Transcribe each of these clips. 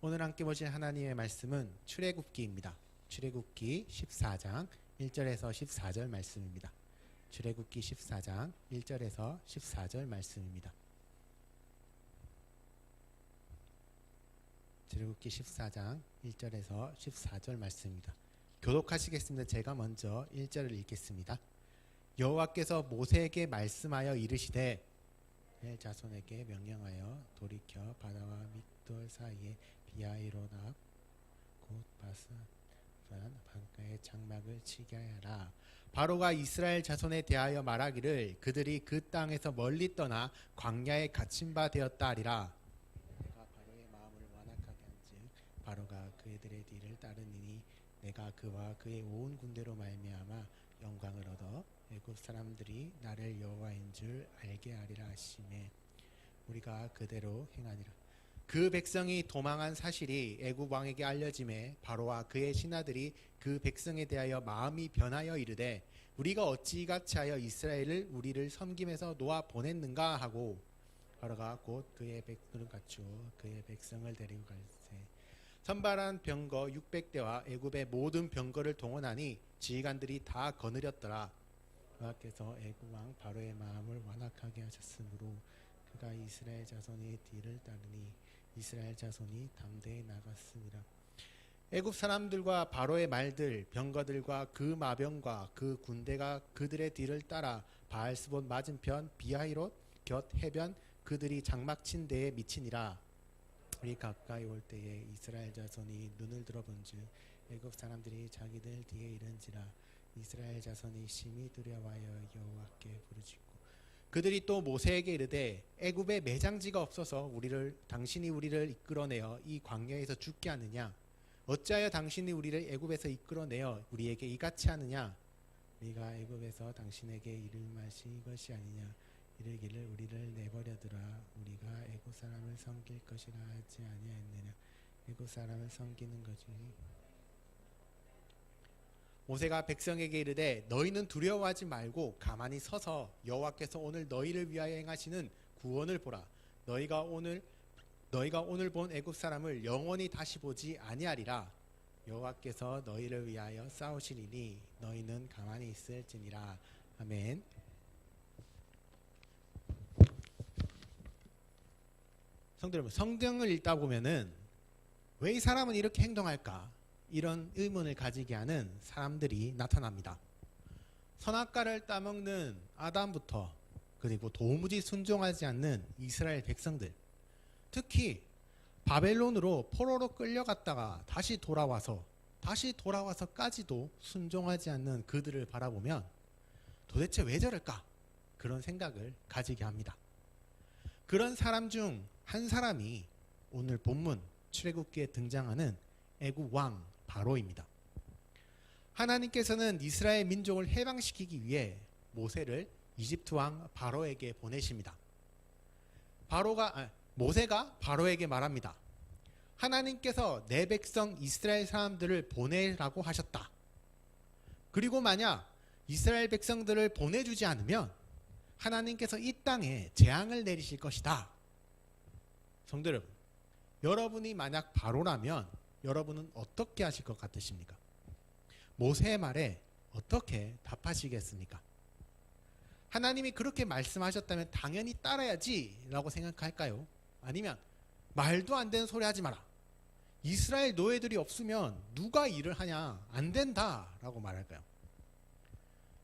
오늘 함께 보실 하나님의 말씀은 출애굽기입니다. 출애굽기 14장 1절에서 14절 말씀입니다. 출애굽기 14장 1절에서 14절 말씀입니다. 출애굽기 14장 1절에서 14절 말씀입니다. 교독하시겠습니다. 제가 먼저 1절을 읽겠습니다. 여호와께서 모세에게 말씀하여 이르시되 이스라엘 자손에게 명령하여 돌이켜 바다와 믹돌 사이에 비하이로답 곧 바산 방가에 장막을 치게 하라. 바로가 이스라엘 자손에 대하여 말하기를 그들이 그 땅에서 멀리 떠나 광야에 갇힌 바 되었다 하리라. 내가 바로의 마음을 완악하게 한즉 바로가 그들의 뒤를 따르니니 내가 그와 그의 온 군대로 말미암아 영광을 얻어 애굽 사람들이 나를 여호와인 줄 알게 하리라 하시매 우리가 그대로 행하니라. 그 백성이 도망한 사실이 애굽 왕에게 알려짐에 바로와 그의 신하들이 그 백성에 대하여 마음이 변하여 이르되 우리가 어찌 이같이 하여 이스라엘을 우리를 섬김에서 놓아 보냈는가 하고 바로가 곧 그의 백성을 갖추어 그의 백성을 데리고 갈새 선발한 병거 600대와 애굽의 모든 병거를 동원하니 지휘관들이 다 거느렸더라. 여호와께서 애굽 왕 바로의 마음을 완악하게 하셨으므로 그가 이스라엘 자손의 뒤를 따르니 이스라엘 자손이 담대히 나갔으니라. 애굽 사람들과 바로의 말들 병거들과 그 마병과 그 군대가 그들의 뒤를 따라 바알스본 맞은편 비하이롯 곁 해변 그들이 장막 친 데에 미치니라. 우리 가까이 올 때에 이스라엘 자손이 눈을 들어본즉 애굽 사람들이 자기들 뒤에 이른지라. 이스라엘 자손이 심히 두려워하여 여호와께 부르짖고 그들이 또 모세에게 이르되 애굽에 매장지가 없어서 당신이 우리를 이끌어내어 이 광야에서 죽게 하느냐? 어찌하여 당신이 우리를 애굽에서 이끌어내어 우리에게 이같이 하느냐? 우리가 애굽에서 당신에게 이를 맛이 이것이 아니냐? 이르기를 우리를 내버려두라. 우리가 애굽 사람을 섬길 것이라 하지 아니하였느냐? 애굽 사람을 섬기는 것이 모세가 백성에게 이르되 너희는 두려워하지 말고 가만히 서서 여호와께서 오늘 너희를 위하여 행하시는 구원을 보라. 너희가 오늘 본 애굽 사람을 영원히 다시 보지 아니하리라. 여호와께서 너희를 위하여 싸우시리니 너희는 가만히 있을지니라. 아멘. 성도 여러분, 성경을 읽다 보면은 왜 이 사람은 이렇게 행동할까? 이런 의문을 가지게 하는 사람들이 나타납니다. 선악과를 따먹는 아담부터 그리고 도무지 순종하지 않는 이스라엘 백성들, 특히 바벨론으로 포로로 끌려갔다가 다시 돌아와서까지도 순종하지 않는 그들을 바라보면 도대체 왜 저럴까? 그런 생각을 가지게 합니다. 그런 사람 중 한 사람이 오늘 본문 출애굽기에 등장하는 애굽 왕 바로입니다. 하나님께서는 이스라엘 민족을 해방시키기 위해 모세를 이집트 왕 바로에게 보내십니다. 모세가 바로에게 말합니다. 하나님께서 내 백성 이스라엘 사람들을 보내라고 하셨다. 그리고 만약 이스라엘 백성들을 보내주지 않으면 하나님께서 이 땅에 재앙을 내리실 것이다. 성도 여러분, 여러분이 만약 바로라면 여러분은 어떻게 하실 것 같으십니까? 모세의 말에 어떻게 답하시겠습니까? 하나님이 그렇게 말씀하셨다면 당연히 따라야지 라고 생각할까요? 아니면 말도 안 되는 소리 하지 마라. 이스라엘 노예들이 없으면 누가 일을 하냐? 안 된다 라고 말할까요?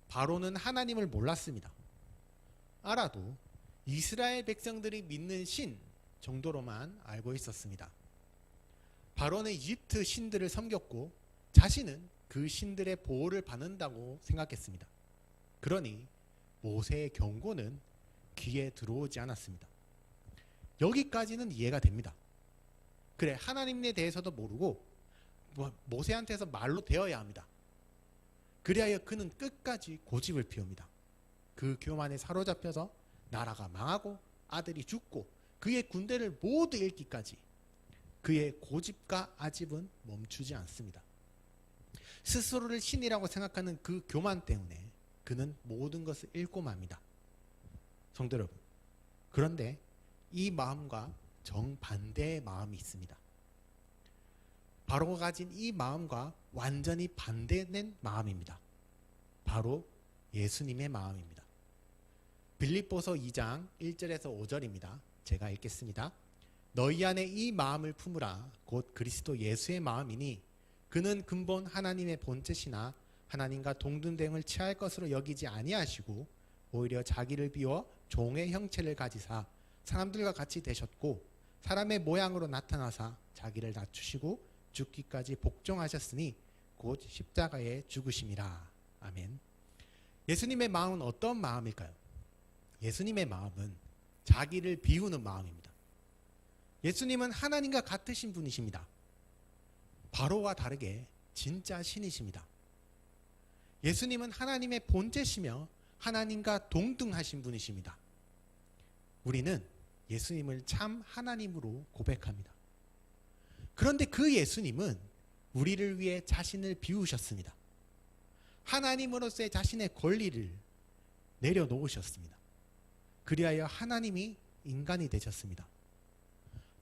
바로는 하나님을 몰랐습니다. 알아도 이스라엘 백성들이 믿는 신 정도로만 알고 있었습니다. 바로는 이집트 신들을 섬겼고 자신은 그 신들의 보호를 받는다고 생각했습니다. 그러니 모세의 경고는 귀에 들어오지 않았습니다. 여기까지는 이해가 됩니다. 그래, 하나님에 대해서도 모르고 모세한테서 말로 되어야 합니다. 그리하여 그는 끝까지 고집을 피웁니다. 그 교만에 사로잡혀서 나라가 망하고 아들이 죽고 그의 군대를 모두 잃기까지 그의 고집과 아집은 멈추지 않습니다. 스스로를 신이라고 생각하는 그 교만 때문에 그는 모든 것을 잃고 맙니다. 성도 여러분, 그런데 이 마음과 정반대의 마음이 있습니다. 바로가 가진 이 마음과 완전히 반대된 마음입니다. 바로 예수님의 마음입니다. 빌립보서 2장 1절에서 5절입니다. 제가 읽겠습니다. 너희 안에 이 마음을 품으라. 곧 그리스도 예수의 마음이니 그는 근본 하나님의 본체시나 하나님과 동등됨을 취할 것으로 여기지 아니하시고 오히려 자기를 비워 종의 형체를 가지사 사람들과 같이 되셨고 사람의 모양으로 나타나사 자기를 낮추시고 죽기까지 복종하셨으니 곧 십자가에 죽으심이라. 아멘. 예수님의 마음은 어떤 마음일까요? 예수님의 마음은 자기를 비우는 마음입니다. 예수님은 하나님과 같으신 분이십니다. 바로와 다르게 진짜 신이십니다. 예수님은 하나님의 본체시며 하나님과 동등하신 분이십니다. 우리는 예수님을 참 하나님으로 고백합니다. 그런데 그 예수님은 우리를 위해 자신을 비우셨습니다. 하나님으로서의 자신의 권리를 내려놓으셨습니다. 그리하여 하나님이 인간이 되셨습니다.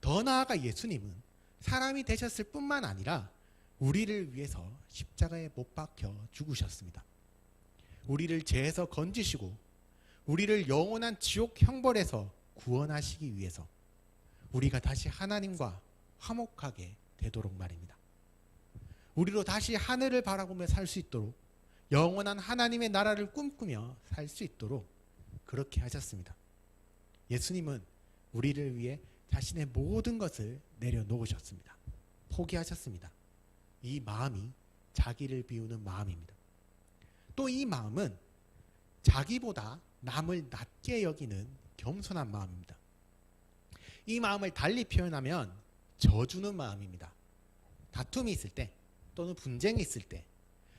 더 나아가 예수님은 사람이 되셨을 뿐만 아니라 우리를 위해서 십자가에 못 박혀 죽으셨습니다. 우리를 죄에서 건지시고 우리를 영원한 지옥 형벌에서 구원하시기 위해서 우리가 다시 하나님과 화목하게 되도록 말입니다. 우리로 다시 하늘을 바라보며 살 수 있도록 영원한 하나님의 나라를 꿈꾸며 살 수 있도록 그렇게 하셨습니다. 예수님은 우리를 위해 자신의 모든 것을 내려놓으셨습니다. 포기하셨습니다. 이 마음이 자기를 비우는 마음입니다. 또 이 마음은 자기보다 남을 낮게 여기는 겸손한 마음입니다. 이 마음을 달리 표현하면 져주는 마음입니다. 다툼이 있을 때 또는 분쟁이 있을 때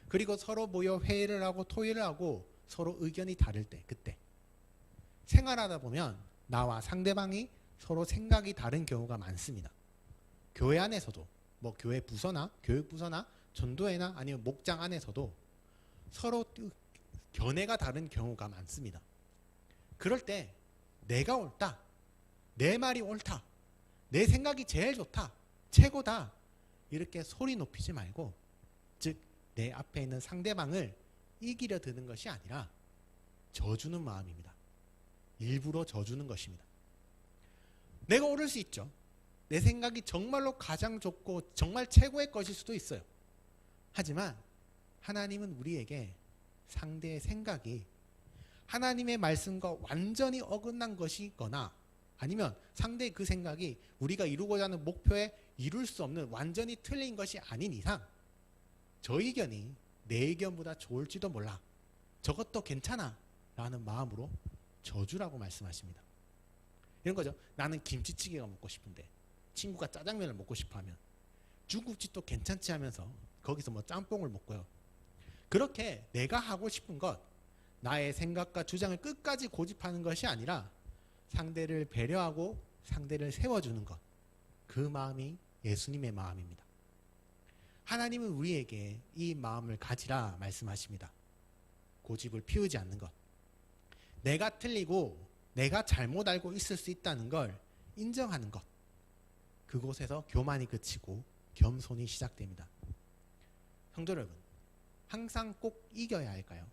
그리고 서로 모여 회의를 하고 토의를 하고 서로 의견이 다를 때 그때 생활하다 보면 나와 상대방이 서로 생각이 다른 경우가 많습니다. 교회 안에서도 뭐 교회 부서나 교육부서나 전도회나 아니면 목장 안에서도 서로 견해가 다른 경우가 많습니다. 그럴 때 내가 옳다, 내 말이 옳다, 내 생각이 제일 좋다, 최고다 이렇게 소리 높이지 말고 즉 내 앞에 있는 상대방을 이기려 드는 것이 아니라 져주는 마음입니다. 일부러 져주는 것입니다. 내가 옳을 수 있죠. 내 생각이 정말로 가장 좋고 정말 최고의 것일 수도 있어요. 하지만 하나님은 우리에게 상대의 생각이 하나님의 말씀과 완전히 어긋난 것이거나 아니면 상대의 그 생각이 우리가 이루고자 하는 목표에 이룰 수 없는 완전히 틀린 것이 아닌 이상 저 의견이 내 의견보다 좋을지도 몰라. 저것도 괜찮아 라는 마음으로 져주라고 말씀하십니다. 이런 거죠. 나는 김치찌개가 먹고 싶은데 친구가 짜장면을 먹고 싶어 하면 중국집도 괜찮지 하면서 거기서 뭐 짬뽕을 먹고요. 그렇게 내가 하고 싶은 것, 나의 생각과 주장을 끝까지 고집하는 것이 아니라 상대를 배려하고 상대를 세워주는 것, 그 마음이 예수님의 마음입니다. 하나님은 우리에게 이 마음을 가지라 말씀하십니다. 고집을 피우지 않는 것, 내가 틀리고 내가 잘못 알고 있을 수 있다는 걸 인정하는 것, 그곳에서 교만이 그치고 겸손이 시작됩니다. 성도 여러분, 항상 꼭 이겨야 할까요?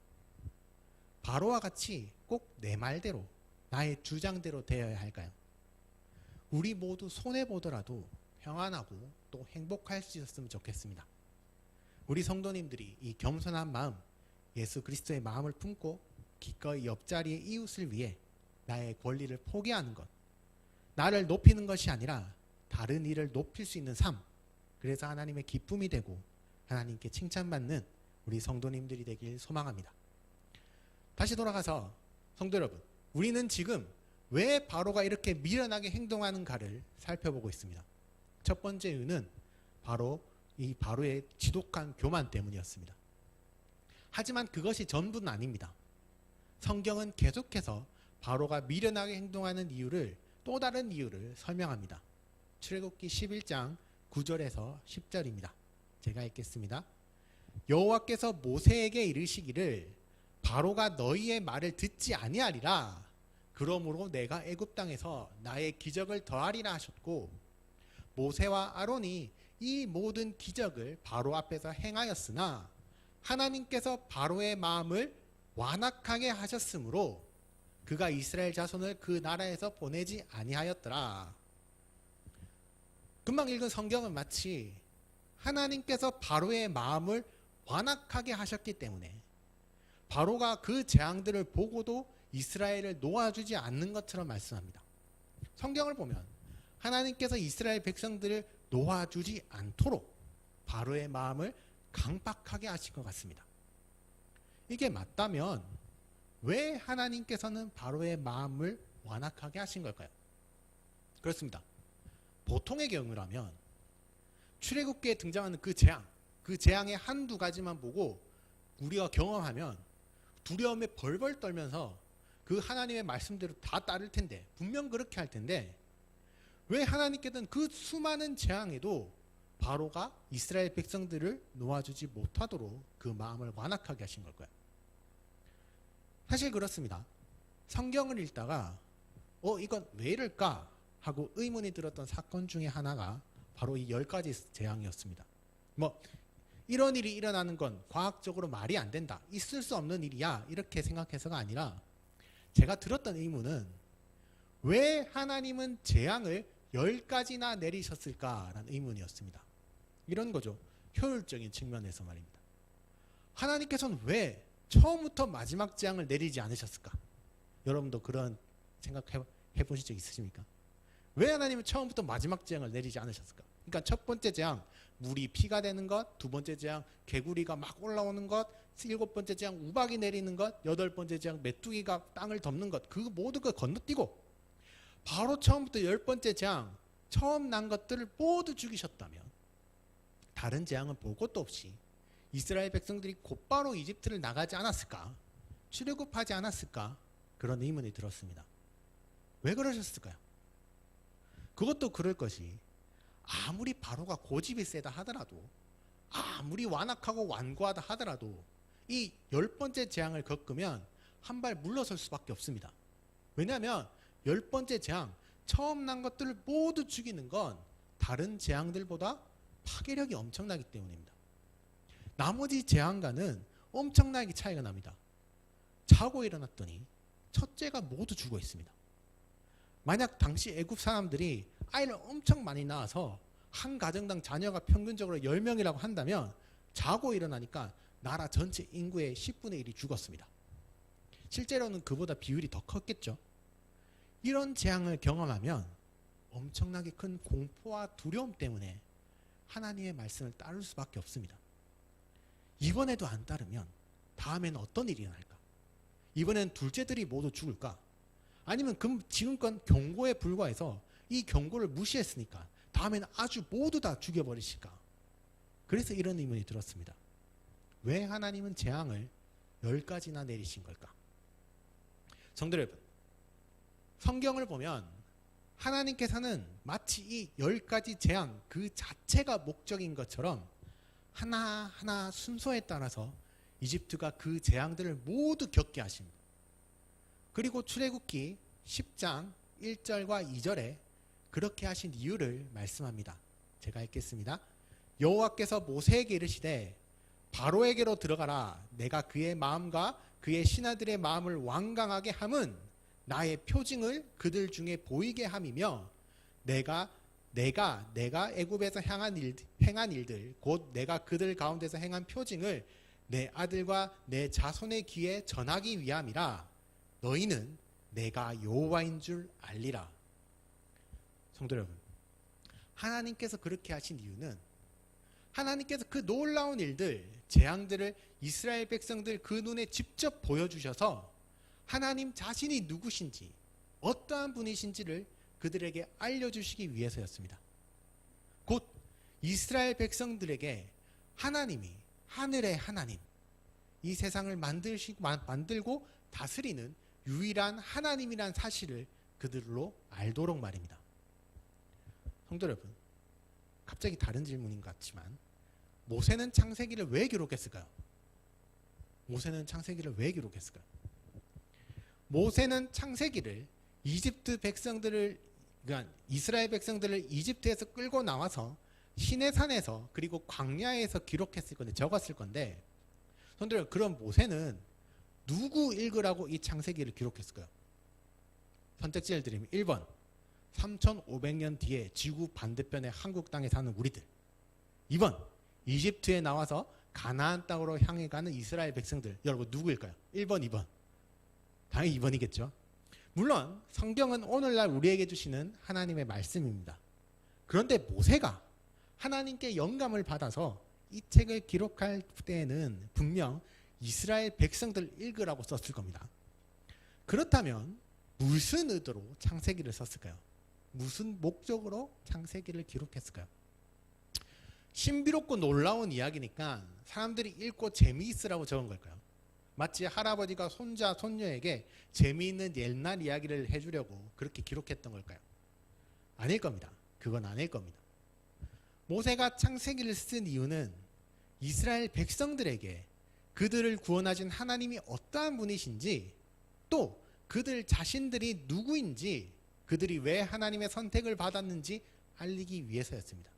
바로와 같이 꼭 내 말대로 나의 주장대로 되어야 할까요? 우리 모두 손해보더라도 평안하고 또 행복할 수 있었으면 좋겠습니다. 우리 성도님들이 이 겸손한 마음, 예수 그리스도의 마음을 품고 기꺼이 옆자리의 이웃을 위해 나의 권리를 포기하는 것, 나를 높이는 것이 아니라 다른 이를 높일 수 있는 삶, 그래서 하나님의 기쁨이 되고 하나님께 칭찬받는 우리 성도님들이 되길 소망합니다. 다시 돌아가서 성도 여러분, 우리는 지금 왜 바로가 이렇게 미련하게 행동하는가를 살펴보고 있습니다. 첫 번째 이유는 바로 이 바로의 지독한 교만 때문이었습니다. 하지만 그것이 전부는 아닙니다. 성경은 계속해서 바로가 미련하게 행동하는 이유를 또 다른 이유를 설명합니다. 출애굽기 11장 9절에서 10절입니다. 제가 읽겠습니다. 여호와께서 모세에게 이르시기를 바로가 너희의 말을 듣지 아니하리라. 그러므로 내가 애굽 땅에서 나의 기적을 더하리라 하셨고 모세와 아론이 이 모든 기적을 바로 앞에서 행하였으나 하나님께서 바로의 마음을 완악하게 하셨으므로 그가 이스라엘 자손을 그 나라에서 보내지 아니하였더라. 금방 읽은 성경은 마치 하나님께서 바로의 마음을 완악하게 하셨기 때문에 바로가 그 재앙들을 보고도 이스라엘을 놓아주지 않는 것처럼 말씀합니다. 성경을 보면 하나님께서 이스라엘 백성들을 놓아주지 않도록 바로의 마음을 강박하게 하신 것 같습니다. 이게 맞다면 왜 하나님께서는 바로의 마음을 완악하게 하신 걸까요? 그렇습니다. 보통의 경우라면 출애굽기에 등장하는 그 재앙의 한두 가지만 보고 우리가 경험하면 두려움에 벌벌 떨면서 그 하나님의 말씀대로 다 따를 텐데, 분명 그렇게 할 텐데, 왜 하나님께서는 그 수많은 재앙에도 바로가 이스라엘 백성들을 놓아주지 못하도록 그 마음을 완악하게 하신 걸까요? 사실 그렇습니다. 성경을 읽다가 이건 왜 이럴까 하고 의문이 들었던 사건 중에 하나가 바로 이 10가지 재앙이었습니다. 이런 일이 일어나는 건 과학적으로 말이 안 된다, 있을 수 없는 일이야, 이렇게 생각해서가 아니라 제가 들었던 의문은 왜 하나님은 재앙을 10가지나 내리셨을까라는 의문이었습니다. 이런 거죠. 효율적인 측면에서 말입니다. 하나님께서는 왜 처음부터 마지막 재앙을 내리지 않으셨을까? 여러분도 그런 생각 해보신 적 있으십니까? 왜 하나님은 처음부터 마지막 재앙을 내리지 않으셨을까? 그러니까 첫 번째 재앙, 물이 피가 되는 것, 두 번째 재앙, 개구리가 막 올라오는 것, 일곱 번째 재앙, 우박이 내리는 것, 여덟 번째 재앙, 메뚜기가 땅을 덮는 것, 그 모두 그 건너뛰고 바로 처음부터 10번째 재앙, 처음 난 것들을 모두 죽이셨다면 다른 재앙은 볼 것도 없이 이스라엘 백성들이 곧바로 이집트를 나가지 않았을까? 출애굽하지 않았을까? 그런 의문이 들었습니다. 왜 그러셨을까요? 그것도 그럴 것이, 아무리 바로가 고집이 세다 하더라도, 아무리 완악하고 완고하다 하더라도 이 10번째 재앙을 겪으면 한 발 물러설 수밖에 없습니다. 왜냐하면 10번째 재앙, 처음 난 것들을 모두 죽이는 건 다른 재앙들보다 파괴력이 엄청나기 때문입니다. 나머지 재앙과는 엄청나게 차이가 납니다. 자고 일어났더니 첫째가 모두 죽어 있습니다. 만약 당시 애굽 사람들이 아이를 엄청 많이 낳아서 한 가정당 자녀가 평균적으로 10명이라고 한다면 자고 일어나니까 나라 전체 인구의 10분의 1이 죽었습니다. 실제로는 그보다 비율이 더 컸겠죠. 이런 재앙을 경험하면 엄청나게 큰 공포와 두려움 때문에 하나님의 말씀을 따를 수밖에 없습니다. 이번에도 안 따르면 다음에는 어떤 일이 일어날까? 이번엔 둘째들이 모두 죽을까? 아니면 지금껏 경고에 불과해서 이 경고를 무시했으니까 다음에는 아주 모두 다 죽여버리실까? 그래서 이런 의문이 들었습니다. 왜 하나님은 재앙을 10가지나 내리신 걸까? 성도 여러분, 성경을 보면 하나님께서는 마치 이 10가지 재앙 그 자체가 목적인 것처럼 하나하나 순서에 따라서 이집트가 그 재앙들을 모두 겪게 하십니다. 그리고 출애굽기 10장 1절과 2절에 그렇게 하신 이유를 말씀합니다. 제가 읽겠습니다. 여호와께서 모세에게 이르시되 바로에게로 들어가라. 내가 그의 마음과 그의 신하들의 마음을 완강하게 함은 나의 표징을 그들 중에 보이게 함이며 내가 애굽에서 행한 일들 곧 내가 그들 가운데서 행한 표징을 내 아들과 내 자손의 귀에 전하기 위함이라. 너희는 내가 여호와인 줄 알리라. 성도 여러분, 하나님께서 그렇게 하신 이유는 하나님께서 그 놀라운 일들, 재앙들을 이스라엘 백성들 그 눈에 직접 보여주셔서 하나님 자신이 누구신지, 어떠한 분이신지를 그들에게 알려주시기 위해서였습니다. 곧 이스라엘 백성들에게 하나님이 하늘의 하나님, 이 세상을 만들고 다스리는 유일한 하나님이란 사실을 그들로 알도록 말입니다. 성도 여러분, 갑자기 다른 질문인 것 같지만 모세는 창세기를 왜 기록했을까요? 모세는 창세기를 왜 기록했을까요? 모세는 창세기를 이집트 백성들을, 그러니까 이스라엘 백성들을 이집트에서 끌고 나와서 시내산에서 그리고 광야에서 기록했을 건데 적었을 건데 손들어 그런 모세는 누구 읽으라고 이 창세기를 기록했을까요? 선택지를 드리면 1번 3500년 뒤에 지구 반대편의 한국 땅에 사는 우리들, 2번 이집트에 나와서 가나안 땅으로 향해 가는 이스라엘 백성들. 여러분 누구일까요? 1번 2번. 당연히 2번이겠죠. 물론 성경은 오늘날 우리에게 주시는 하나님의 말씀입니다. 그런데 모세가 하나님께 영감을 받아서 이 책을 기록할 때에는 분명 이스라엘 백성들 읽으라고 썼을 겁니다. 그렇다면 무슨 의도로 창세기를 썼을까요? 무슨 목적으로 창세기를 기록했을까요? 신비롭고 놀라운 이야기니까 사람들이 읽고 재미있으라고 적은 걸까요? 마치 할아버지가 손자, 손녀에게 재미있는 옛날 이야기를 해주려고 그렇게 기록했던 걸까요? 아닐 겁니다. 그건 아닐 겁니다. 모세가 창세기를 쓴 이유는 이스라엘 백성들에게 그들을 구원하신 하나님이 어떠한 분이신지, 또 그들 자신들이 누구인지, 그들이 왜 하나님의 선택을 받았는지 알리기 위해서였습니다.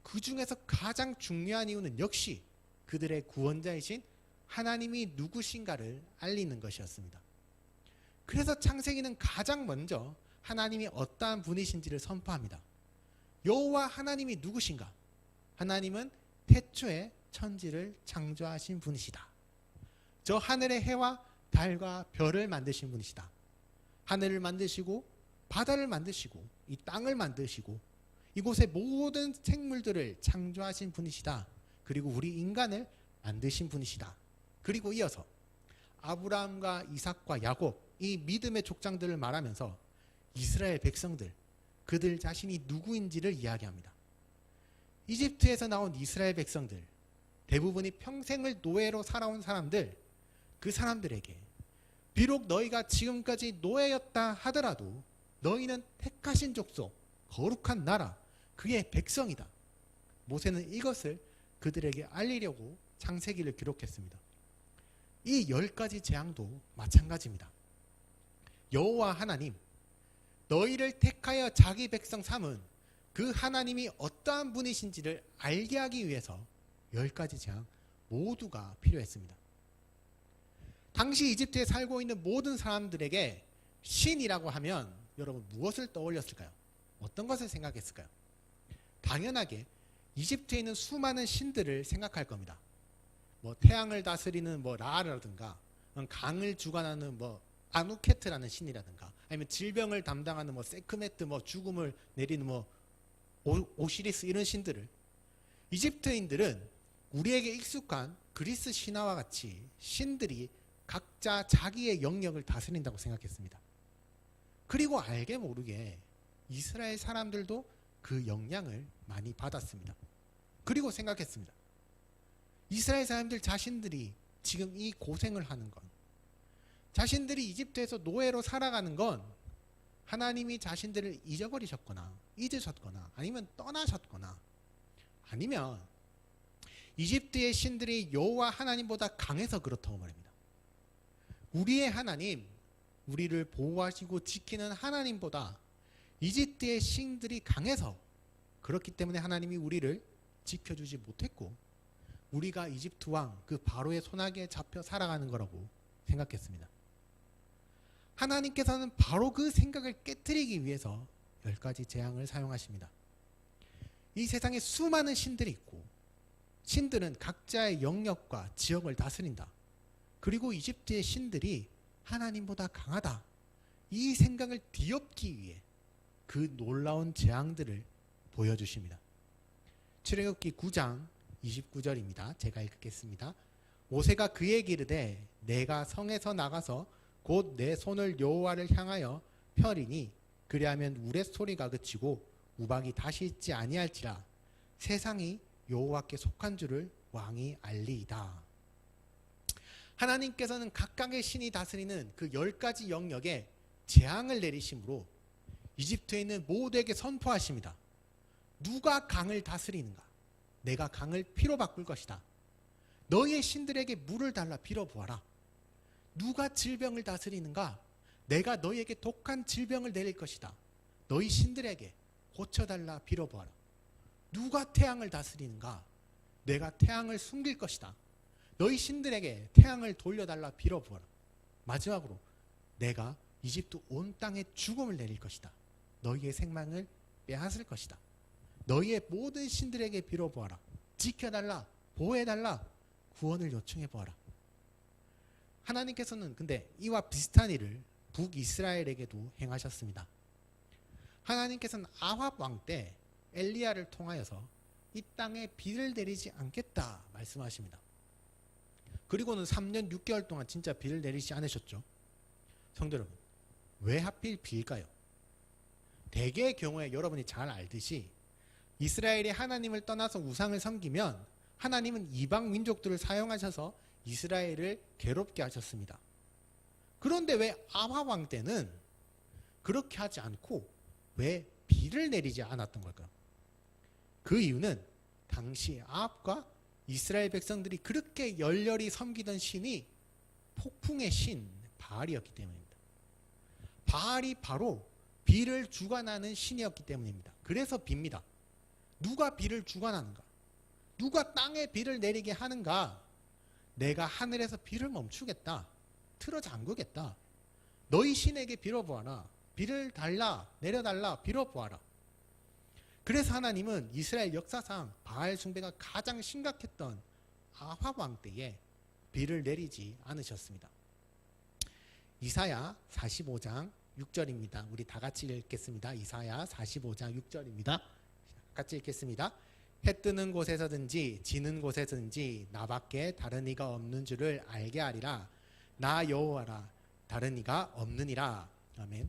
그 중에서 가장 중요한 이유는 역시 그들의 구원자이신 하나님이 누구신가를 알리는 것이었습니다. 그래서 창세기는 가장 먼저 하나님이 어떠한 분이신지를 선포합니다. 여호와 하나님이 누구신가? 하나님은 태초에 천지를 창조하신 분이시다. 저 하늘의 해와 달과 별을 만드신 분이시다. 하늘을 만드시고 바다를 만드시고 이 땅을 만드시고 이곳의 모든 생물들을 창조하신 분이시다. 그리고 우리 인간을 만드신 분이시다. 그리고 이어서 아브라함과 이삭과 야곱, 이 믿음의 족장들을 말하면서 이스라엘 백성들, 그들 자신이 누구인지를 이야기합니다. 이집트에서 나온 이스라엘 백성들, 대부분이 평생을 노예로 살아온 사람들, 그 사람들에게 비록 너희가 지금까지 노예였다 하더라도 너희는 택하신 족속, 거룩한 나라, 그의 백성이다. 모세는 이것을 그들에게 알리려고 창세기를 기록했습니다. 이 10가지 재앙도 마찬가지입니다. 여호와 하나님, 너희를 택하여 자기 백성 삼은 그 하나님이 어떠한 분이신지를 알게 하기 위해서 10가지 재앙 모두가 필요했습니다. 당시 이집트에 살고 있는 모든 사람들에게 신이라고 하면 여러분 무엇을 떠올렸을까요? 어떤 것을 생각했을까요? 당연하게 이집트에 있는 수많은 신들을 생각할 겁니다. 뭐 태양을 다스리는 뭐 라라든가, 강을 주관하는 뭐 아누케트라는 신이라든가, 아니면 질병을 담당하는 뭐 세크메트, 뭐 죽음을 내리는 뭐 오시리스, 이런 신들을, 이집트인들은 우리에게 익숙한 그리스 신화와 같이 신들이 각자 자기의 영역을 다스린다고 생각했습니다. 그리고 알게 모르게 이스라엘 사람들도 그 영향을 많이 받았습니다. 그리고 생각했습니다. 이스라엘 사람들 자신들이 지금 이 고생을 하는 건, 자신들이 이집트에서 노예로 살아가는 건 하나님이 자신들을 잊어버리셨거나 잊으셨거나 아니면 떠나셨거나, 아니면 이집트의 신들이 여호와 하나님보다 강해서 그렇다고 말입니다. 우리의 하나님, 우리를 보호하시고 지키는 하나님보다 이집트의 신들이 강해서, 그렇기 때문에 하나님이 우리를 지켜주지 못했고 우리가 이집트 왕 그 바로의 손아귀에 잡혀 살아가는 거라고 생각했습니다. 하나님께서는 바로 그 생각을 깨트리기 위해서 10가지 재앙을 사용하십니다. 이 세상에 수많은 신들이 있고 신들은 각자의 영역과 지역을 다스린다. 그리고 이집트의 신들이 하나님보다 강하다. 이 생각을 뒤엎기 위해 그 놀라운 재앙들을 보여주십니다. 출애굽기 9장 29절입니다. 제가 읽겠습니다. 모세가 그에게 이르되 내가 성에서 나가서 곧 내 손을 여호와를 향하여 펴리니 그리하면 우레 소리가 그치고 우박이 다시 있지 아니할지라 세상이 여호와께 속한 줄을 왕이 알리이다. 하나님께서는 각각의 신이 다스리는 그 10가지 영역에 재앙을 내리심으로 이집트에 있는 모두에게 선포하십니다. 누가 강을 다스리는가? 내가 강을 피로 바꿀 것이다. 너희의 신들에게 물을 달라 빌어보아라. 누가 질병을 다스리는가? 내가 너희에게 독한 질병을 내릴 것이다. 너희 신들에게 고쳐달라 빌어보아라. 누가 태양을 다스리는가? 내가 태양을 숨길 것이다. 너희 신들에게 태양을 돌려달라 빌어보아라. 마지막으로 내가 이집트 온 땅에 죽음을 내릴 것이다. 너희의 생명을 빼앗을 것이다. 너희의 모든 신들에게 빌어보아라. 지켜달라. 보호해달라. 구원을 요청해보아라. 하나님께서는 근데 이와 비슷한 일을 북이스라엘에게도 행하셨습니다. 하나님께서는 아합 왕 때 엘리야를 통하여서 이 땅에 비를 내리지 않겠다 말씀하십니다. 그리고는 3년 6개월 동안 진짜 비를 내리지 않으셨죠. 성도 여러분, 왜 하필 비일까요? 대개의 경우에 여러분이 잘 알듯이 이스라엘이 하나님을 떠나서 우상을 섬기면 하나님은 이방 민족들을 사용하셔서 이스라엘을 괴롭게 하셨습니다. 그런데 왜 아합 왕 때는 그렇게 하지 않고 왜 비를 내리지 않았던 걸까요? 그 이유는 당시 아합과 이스라엘 백성들이 그렇게 열렬히 섬기던 신이 폭풍의 신 바알이었기 때문입니다. 바알이 바로 비를 주관하는 신이었기 때문입니다. 그래서 비입니다. 누가 비를 주관하는가? 누가 땅에 비를 내리게 하는가? 내가 하늘에서 비를 멈추겠다. 틀어 잠그겠다. 너희 신에게 빌어보아라. 비를 달라, 내려달라, 빌어보아라. 그래서 하나님은 이스라엘 역사상 바알 숭배가 가장 심각했던 아합 왕 때에 비를 내리지 않으셨습니다. 이사야 45장 6절입니다. 우리 다 같이 읽겠습니다. 이사야 45장 6절입니다. 같이 읽겠습니다. 해 뜨는 곳에서든지 지는 곳에서든지 나밖에 다른 이가 없는 줄을 알게 하리라. 나 여호와라. 다른 이가 없느니라. 아멘.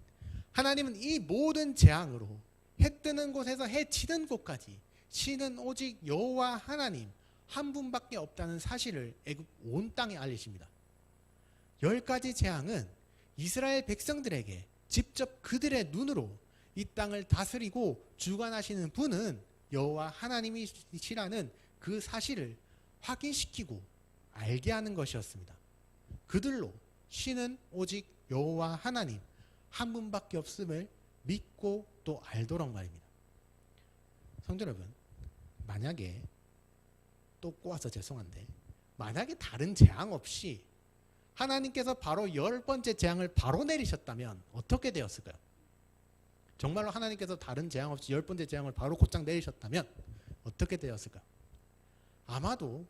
하나님은 이 모든 재앙으로 해 뜨는 곳에서 해 지는 곳까지 신은 오직 여호와 하나님 한 분밖에 없다는 사실을 애굽 온 땅에 알리십니다. 10가지 재앙은 이스라엘 백성들에게 직접 그들의 눈으로 이 땅을 다스리고 주관하시는 분은 여호와 하나님이시라는 그 사실을 확인시키고 알게 하는 것이었습니다. 그들로 신은 오직 여호와 하나님 한 분밖에 없음을 믿고 또 알도록 말입니다. 성도 여러분, 만약에 또 꼬아서 죄송한데 만약에 다른 재앙 없이 하나님께서 바로 10번째 재앙을 바로 내리셨다면 어떻게 되었을까요? 정말로 하나님께서 다른 재앙 없이 10번째 재앙을 바로 곧장 내리셨다면 어떻게 되었을까요? 아마도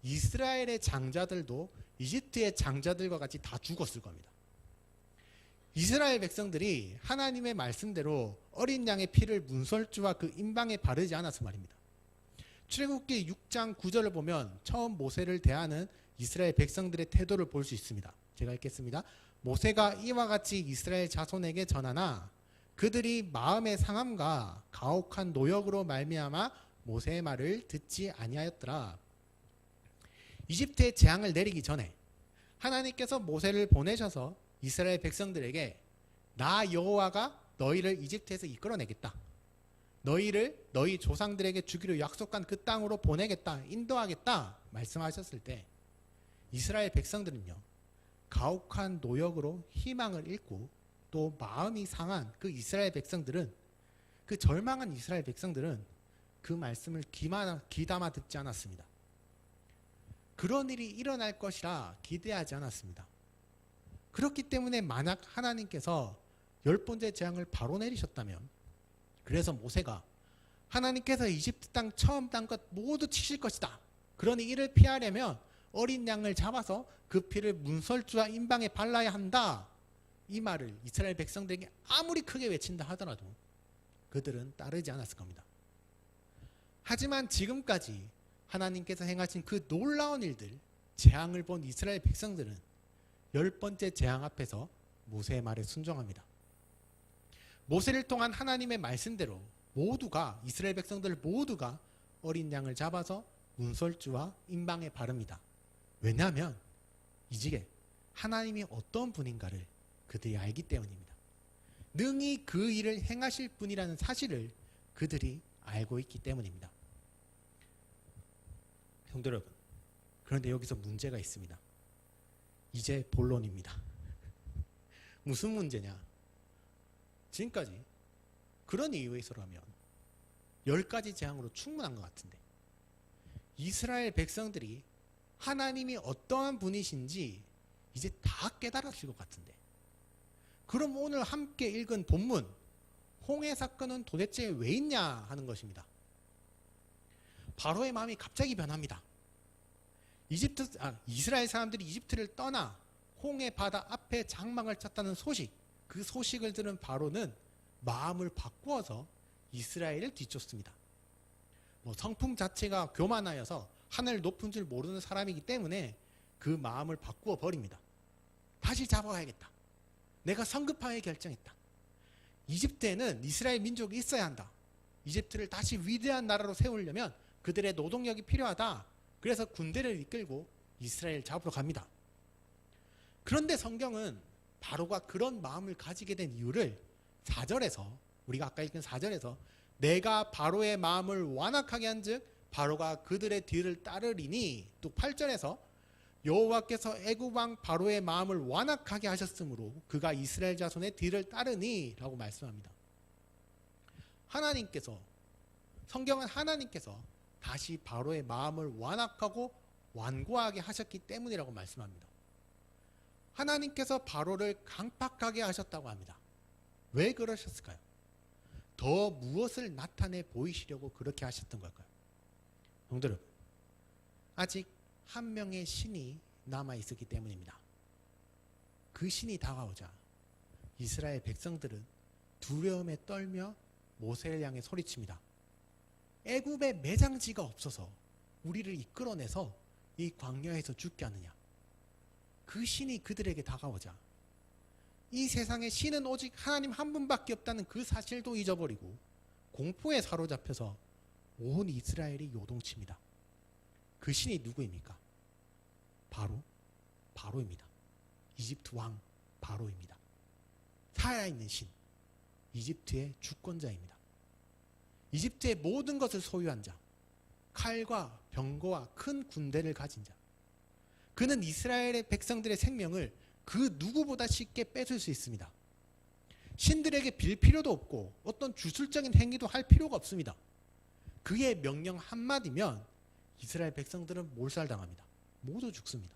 이스라엘의 장자들도 이집트의 장자들과 같이 다 죽었을 겁니다. 이스라엘 백성들이 하나님의 말씀대로 어린 양의 피를 문설주와 그 임방에 바르지 않아서 말입니다. 출애굽기 6장 9절을 보면 처음 모세를 대하는 이스라엘 백성들의 태도를 볼 수 있습니다. 제가 읽겠습니다. 모세가 이와 같이 이스라엘 자손에게 전하나 그들이 마음의 상함과 가혹한 노역으로 말미암아 모세의 말을 듣지 아니하였더라. 이집트의 재앙을 내리기 전에 하나님께서 모세를 보내셔서 이스라엘 백성들에게 나 여호와가 너희를 이집트에서 이끌어내겠다. 너희를 너희 조상들에게 주기로 약속한 그 땅으로 보내겠다. 인도하겠다. 말씀하셨을 때 이스라엘 백성들은요. 가혹한 노역으로 희망을 잃고 또 마음이 상한 그 이스라엘 백성들은 그 절망한 이스라엘 백성들은 그 말씀을 귀담아 듣지 않았습니다. 그런 일이 일어날 것이라 기대하지 않았습니다. 그렇기 때문에 만약 하나님께서 10번째 재앙을 바로 내리셨다면 그래서 모세가 하나님께서 이집트 땅 처음 딴 것 모두 치실 것이다. 그러니 이를 피하려면 어린 양을 잡아서 그 피를 문설주와 임방에 발라야 한다. 이 말을 이스라엘 백성들에게 아무리 크게 외친다 하더라도 그들은 따르지 않았을 겁니다. 하지만 지금까지 하나님께서 행하신 그 놀라운 일들, 재앙을 본 이스라엘 백성들은 10번째 재앙 앞에서 모세의 말에 순종합니다. 모세를 통한 하나님의 말씀대로 모두가 이스라엘 백성들 모두가 어린 양을 잡아서 문설주와 임방에 바릅니다. 왜냐하면 이제 하나님이 어떤 분인가를 그들이 알기 때문입니다. 능히 그 일을 행하실 분이라는 사실을 그들이 알고 있기 때문입니다. 성도 여러분, 그런데 여기서 문제가 있습니다. 이제 본론입니다. 무슨 문제냐? 지금까지 그런 이유에서라면 10가지 재앙으로 충분한 것 같은데 이스라엘 백성들이 하나님이 어떠한 분이신지 이제 다 깨달았을 것 같은데 그럼 오늘 함께 읽은 본문 홍해 사건은 도대체 왜 있냐 하는 것입니다. 바로의 마음이 갑자기 변합니다. 이스라엘 사람들이 이집트를 떠나 홍해 바다 앞에 장막을 쳤다는 소식, 그 소식을 들은 바로는 마음을 바꾸어서 이스라엘을 뒤쫓습니다. 성품 자체가 교만하여서 하늘 높은 줄 모르는 사람이기 때문에 그 마음을 바꾸어 버립니다. 다시 잡아야겠다. 내가 성급하게 결정했다. 이집트에는 이스라엘 민족이 있어야 한다. 이집트를 다시 위대한 나라로 세우려면 그들의 노동력이 필요하다. 그래서 군대를 이끌고 이스라엘 잡으러 갑니다. 그런데 성경은 바로가 그런 마음을 가지게 된 이유를 4절에서 우리가 아까 읽은 4절에서 내가 바로의 마음을 완악하게 한즉 바로가 그들의 뒤를 따르리니 또 8절에서 여호와께서 애굽 왕 바로의 마음을 완악하게 하셨으므로 그가 이스라엘 자손의 뒤를 따르니 라고 말씀합니다. 성경은 하나님께서 다시 바로의 마음을 완악하고 완고하게 하셨기 때문이라고 말씀합니다. 하나님께서 바로를 강팍하게 하셨다고 합니다. 왜 그러셨을까요? 더 무엇을 나타내 보이시려고 그렇게 하셨던 걸까요? 성도 여러분, 아직 한 명의 신이 남아있었기 때문입니다. 그 신이 다가오자 이스라엘 백성들은 두려움에 떨며 모세를 향해 소리칩니다. 애굽에 매장지가 없어서 우리를 이끌어내서 이 광야에서 죽게 하느냐. 그 신이 그들에게 다가오자 이 세상에 신은 오직 하나님 한 분밖에 없다는 그 사실도 잊어버리고 공포에 사로잡혀서 온 이스라엘이 요동칩니다. 그 신이 누구입니까? 바로입니다. 이집트 왕 바로입니다. 살아있는 신, 이집트의 주권자입니다. 이집트의 모든 것을 소유한 자, 칼과 병거와 큰 군대를 가진 자. 그는 이스라엘의 백성들의 생명을 그 누구보다 쉽게 뺏을 수 있습니다. 신들에게 빌 필요도 없고 어떤 주술적인 행위도 할 필요가 없습니다. 그의 명령 한마디면 이스라엘 백성들은 몰살당합니다. 모두 죽습니다.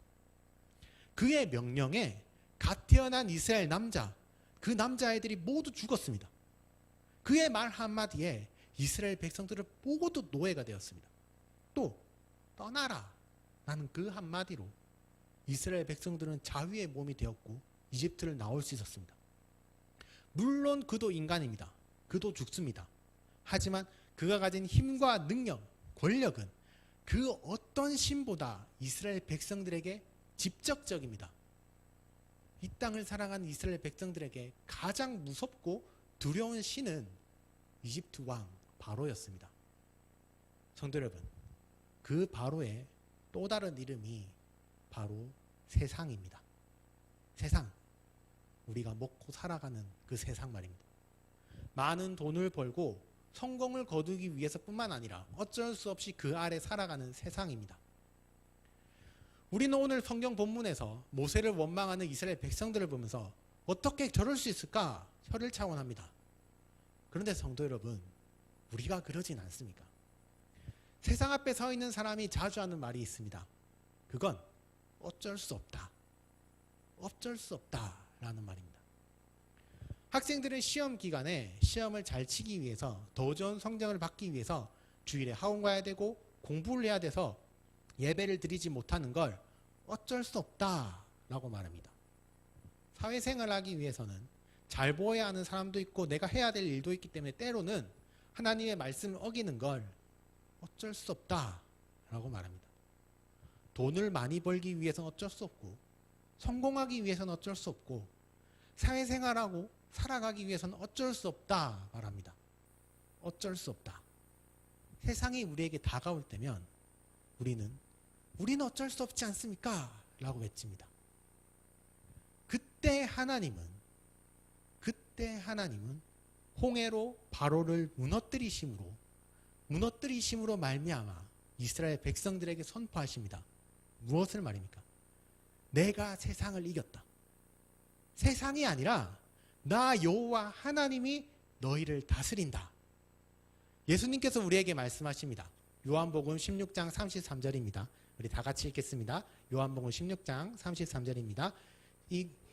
그의 명령에 갓 태어난 이스라엘 남자, 그 남자아이들이 모두 죽었습니다. 그의 말 한마디에 이스라엘 백성들은 모두 노예가 되었습니다. 또 떠나라 라는 그 한마디로 이스라엘 백성들은 자유의 몸이 되었고 이집트를 나올 수 있었습니다. 물론 그도 인간입니다. 그도 죽습니다. 하지만 그가 가진 힘과 능력, 권력은 그 어떤 신보다 이스라엘 백성들에게 직접적입니다. 이 땅을 살아가는 이스라엘 백성들에게 가장 무섭고 두려운 신은 이집트 왕 바로였습니다. 성도 여러분, 그 바로의 또 다른 이름이 바로 세상입니다. 세상, 우리가 먹고 살아가는 그 세상 말입니다. 많은 돈을 벌고 성공을 거두기 위해서뿐만 아니라 어쩔 수 없이 그 아래 살아가는 세상입니다. 우리는 오늘 성경 본문에서 모세를 원망하는 이스라엘 백성들을 보면서 어떻게 저럴 수 있을까 혀를 차원합니다. 그런데 성도 여러분, 우리가 그러진 않습니까? 세상 앞에 서 있는 사람이 자주 하는 말이 있습니다. 그건 어쩔 수 없다. 어쩔 수 없다 라는 말입니다. 학생들은 시험 기간에 시험을 잘 치기 위해서 더 좋은 성적을 받기 위해서 주일에 학원 가야 되고 공부를 해야 돼서 예배를 드리지 못하는 걸 어쩔 수 없다 라고 말합니다. 사회생활을 하기 위해서는 잘 보여야 하는 사람도 있고 내가 해야 될 일도 있기 때문에 때로는 하나님의 말씀을 어기는 걸 어쩔 수 없다 라고 말합니다. 돈을 많이 벌기 위해서는 어쩔 수 없고 성공하기 위해서는 어쩔 수 없고 사회생활하고 살아가기 위해서는 어쩔 수 없다 말합니다. 어쩔 수 없다. 세상이 우리에게 다가올 때면 우리는 어쩔 수 없지 않습니까? 라고 외칩니다. 그때 하나님은 홍해로 바로를 무너뜨리심으로 말미암아 이스라엘 백성들에게 선포하십니다. 무엇을 말입니까? 내가 세상을 이겼다. 세상이 아니라 나 여호와 하나님이 너희를 다스린다. 예수님께서 우리에게 말씀하십니다. 요한복음 16장 33절입니다. 우리 다 같이 읽겠습니다. 요한복음 16장 33절입니다.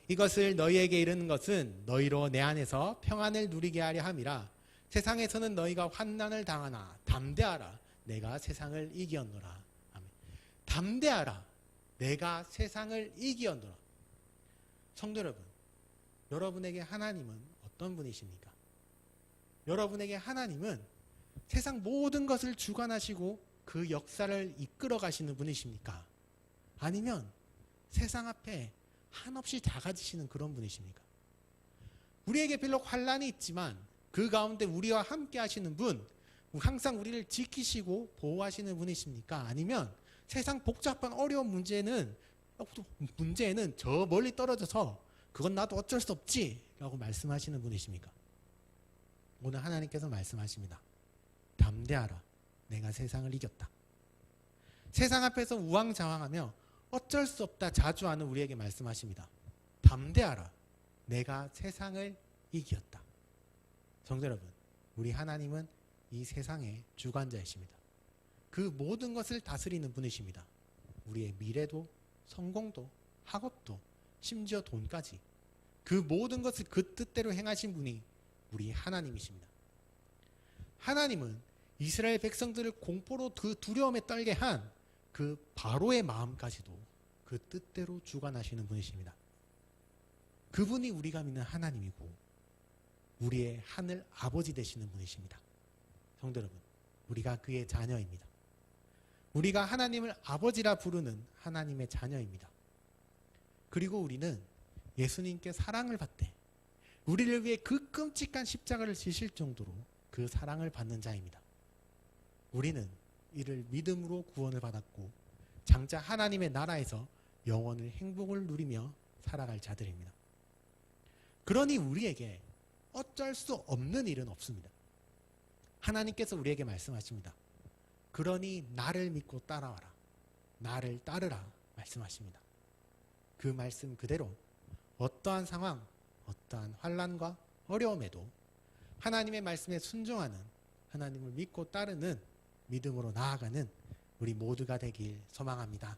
이것을 너희에게 이르는 것은 너희로 내 안에서 평안을 누리게 하려 함이라. 세상에서는 너희가 환난을 당하나 담대하라. 내가 세상을 이기었노라. 아멘. 담대하라. 내가 세상을 이기었노라. 성도 여러분, 여러분에게 하나님은 어떤 분이십니까? 여러분에게 하나님은 세상 모든 것을 주관하시고 그 역사를 이끌어 가시는 분이십니까? 아니면 세상 앞에 한없이 작아지시는 그런 분이십니까? 우리에게 비록 환난이 있지만 그 가운데 우리와 함께 하시는 분, 항상 우리를 지키시고 보호하시는 분이십니까? 아니면 세상 복잡한 어려운 문제에는 저 멀리 떨어져서 그건 나도 어쩔 수 없지 라고 말씀하시는 분이십니까? 오늘 하나님께서 말씀하십니다. 담대하라. 내가 세상을 이겼다. 세상 앞에서 우왕좌왕하며 어쩔 수 없다 자주하는 우리에게 말씀하십니다. 담대하라. 내가 세상을 이겼다. 성도 여러분, 우리 하나님은 이 세상의 주관자이십니다. 그 모든 것을 다스리는 분이십니다. 우리의 미래도, 성공도, 학업도, 심지어 돈까지 그 모든 것을 그 뜻대로 행하신 분이 우리 하나님이십니다. 하나님은 이스라엘 백성들을 공포로 그 두려움에 떨게 한 그 바로의 마음까지도 그 뜻대로 주관하시는 분이십니다. 그분이 우리가 믿는 하나님이고 우리의 하늘 아버지 되시는 분이십니다. 성도 여러분, 우리가 그의 자녀입니다. 우리가 하나님을 아버지라 부르는 하나님의 자녀입니다. 그리고 우리는 예수님께 사랑을 받되 우리를 위해 그 끔찍한 십자가를 지실 정도로 그 사랑을 받는 자입니다. 우리는 이를 믿음으로 구원을 받았고 장차 하나님의 나라에서 영원의 행복을 누리며 살아갈 자들입니다. 그러니 우리에게 어쩔 수 없는 일은 없습니다. 하나님께서 우리에게 말씀하십니다. 그러니 나를 믿고 따라와라. 나를 따르라 말씀하십니다. 그 말씀 그대로 어떠한 상황, 어떠한 환난과 어려움에도 하나님의 말씀에 순종하는, 하나님을 믿고 따르는 믿음으로 나아가는 우리 모두가 되길 소망합니다.